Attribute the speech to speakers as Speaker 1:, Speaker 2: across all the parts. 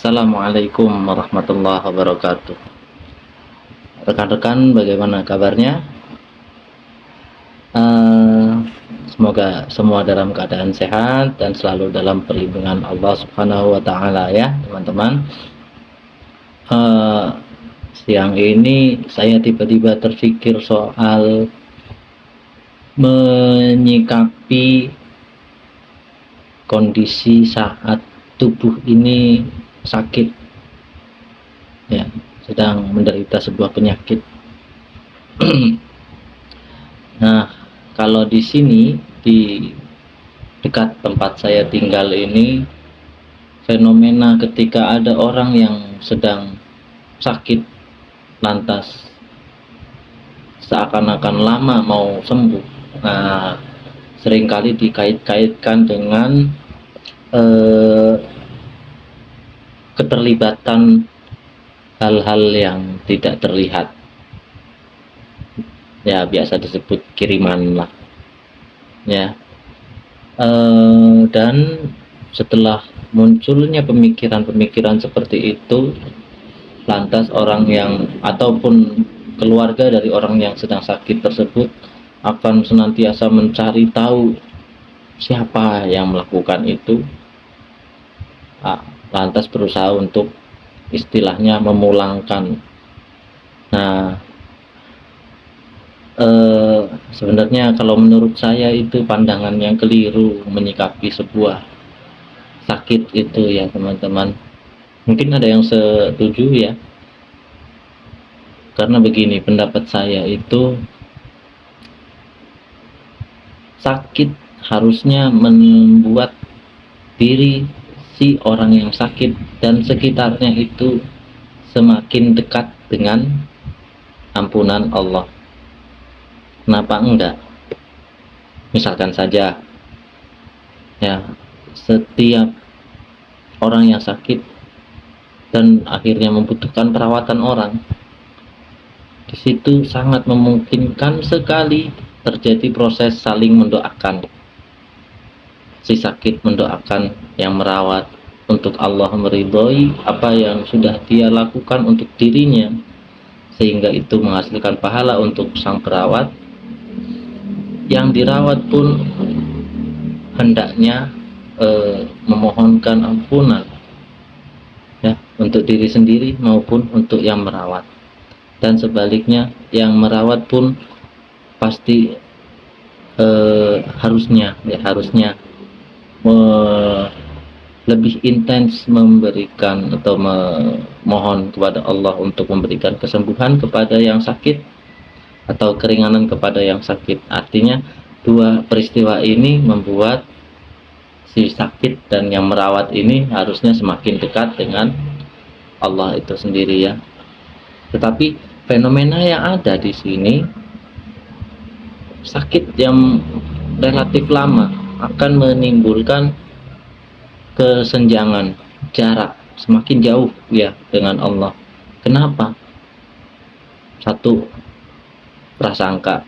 Speaker 1: Assalamualaikum warahmatullahi wabarakatuh. Rekan-rekan, bagaimana kabarnya? Eh, Semoga semua dalam keadaan sehat dan selalu dalam perlindungan Allah Subhanahu wa Ta'ala, ya, teman-teman. Siang ini saya tiba-tiba terpikir soal menyikapi kondisi saat tubuh ini sakit, ya, sedang menderita sebuah penyakit. Nah, kalau di sini, di dekat tempat saya tinggal ini, fenomena ketika ada orang yang sedang sakit lantas seakan-akan lama mau sembuh. Nah, seringkali dikait-kaitkan dengan keterlibatan hal-hal yang tidak terlihat, ya, biasa disebut kiriman lah, ya. Dan setelah munculnya pemikiran-pemikiran seperti itu, lantas orang yang ataupun keluarga dari orang yang sedang sakit tersebut akan senantiasa mencari tahu siapa yang melakukan itu, lantas berusaha untuk istilahnya memulangkan. Nah, sebenarnya kalau menurut saya itu pandangan yang keliru menyikapi sebuah sakit itu, ya, teman-teman. Mungkin ada yang setuju, ya, karena begini, pendapat saya itu sakit harusnya membuat diri si orang yang sakit dan sekitarnya itu semakin dekat dengan ampunan Allah. Kenapa enggak? Misalkan saja, ya, setiap orang yang sakit dan akhirnya membutuhkan perawatan orang, di situ sangat memungkinkan sekali terjadi proses saling mendoakan. Si sakit mendoakan yang merawat untuk Allah meridhoi apa yang sudah dia lakukan untuk dirinya, sehingga itu menghasilkan pahala untuk sang perawat. Yang dirawat pun hendaknya memohonkan ampunan, ya, untuk diri sendiri maupun untuk yang merawat. Dan sebaliknya, yang merawat pun pasti harusnya lebih intens memberikan atau memohon kepada Allah untuk memberikan kesembuhan kepada yang sakit atau keringanan kepada yang sakit. Artinya dua peristiwa ini membuat si sakit dan yang merawat ini harusnya semakin dekat dengan Allah itu sendiri, ya. Tetapi fenomena yang ada di sini, sakit yang relatif lama akan menimbulkan kesenjangan, jarak semakin jauh, ya, dengan Allah. Kenapa? Satu, prasangka,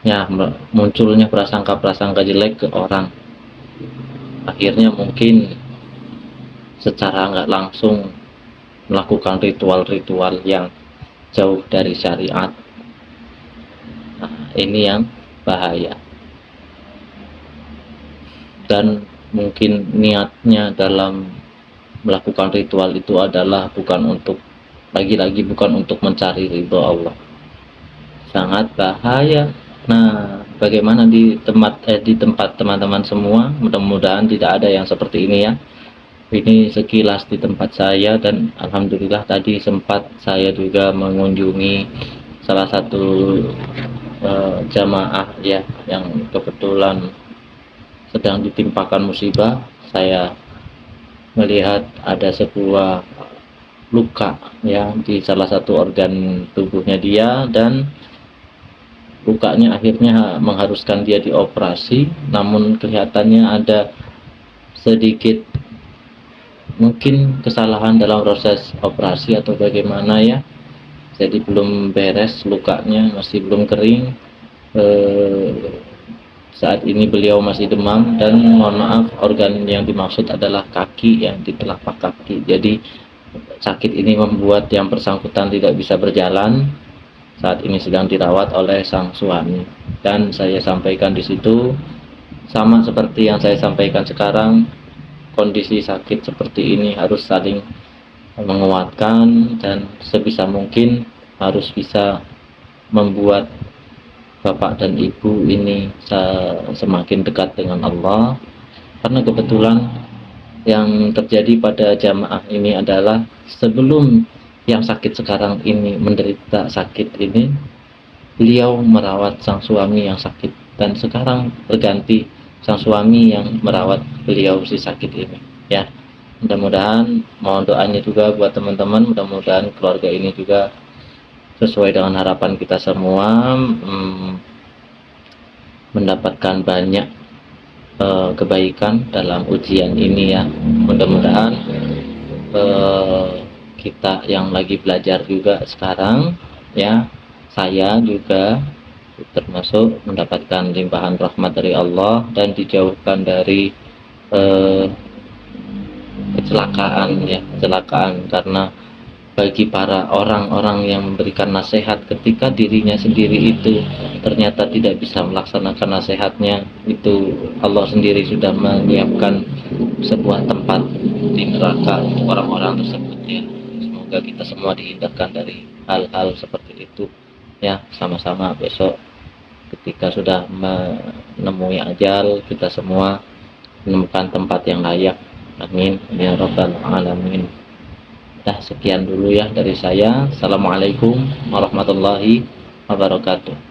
Speaker 1: ya, munculnya prasangka jelek ke orang, akhirnya mungkin secara nggak langsung melakukan ritual-ritual yang jauh dari syariat. Nah, ini yang bahaya. Dan mungkin niatnya dalam melakukan ritual itu adalah bukan untuk mencari ridho Allah. Sangat bahaya. Nah, bagaimana di tempat teman-teman semua? Mudah-mudahan tidak ada yang seperti ini, ya. Ini sekilas di tempat saya, dan alhamdulillah tadi sempat saya juga mengunjungi salah satu jamaah, ya, yang kebetulan sedang ditimpakan musibah. Saya melihat ada sebuah luka, ya, di salah satu organ tubuhnya dia, dan lukanya akhirnya mengharuskan dia dioperasi. Namun kelihatannya ada sedikit mungkin kesalahan dalam proses operasi atau bagaimana, ya. Jadi belum beres lukanya, masih belum kering. Saat ini beliau masih demam, dan mohon maaf, organ yang dimaksud adalah kaki, yang di telapak kaki. Jadi sakit ini membuat yang bersangkutan tidak bisa berjalan. Saat ini sedang dirawat oleh sang suami, dan saya sampaikan di situ sama seperti yang saya sampaikan sekarang. Kondisi sakit seperti ini harus saling menguatkan, dan sebisa mungkin harus bisa membuat bapak dan ibu ini semakin dekat dengan Allah. Karena kebetulan yang terjadi pada jamaah ini adalah sebelum yang sakit sekarang ini menderita sakit ini, beliau merawat sang suami yang sakit, dan sekarang berganti sang suami yang merawat beliau si sakit ini. Ya, mudah-mudahan, mohon doanya juga buat teman-teman, mudah-mudahan keluarga ini juga sesuai dengan harapan kita semua, mendapatkan banyak kebaikan dalam ujian ini ya. Mudah-mudahan kita yang lagi belajar juga sekarang ya, saya juga termasuk mendapatkan limpahan rahmat dari Allah dan dijauhkan dari kecelakaan ya, kecelakaan. Karena bagi para orang-orang yang memberikan nasihat, ketika dirinya sendiri itu ternyata tidak bisa melaksanakan nasihatnya, itu Allah sendiri sudah menyiapkan sebuah tempat di neraka untuk orang-orang tersebut ya. Semoga kita semua dihindarkan dari hal-hal seperti itu ya. Sama-sama besok ketika sudah menemui ajal, kita semua menemukan tempat yang layak. Amin ya rabbal alamin. Nah, sekian dulu ya dari saya. Assalamualaikum warahmatullahi wabarakatuh.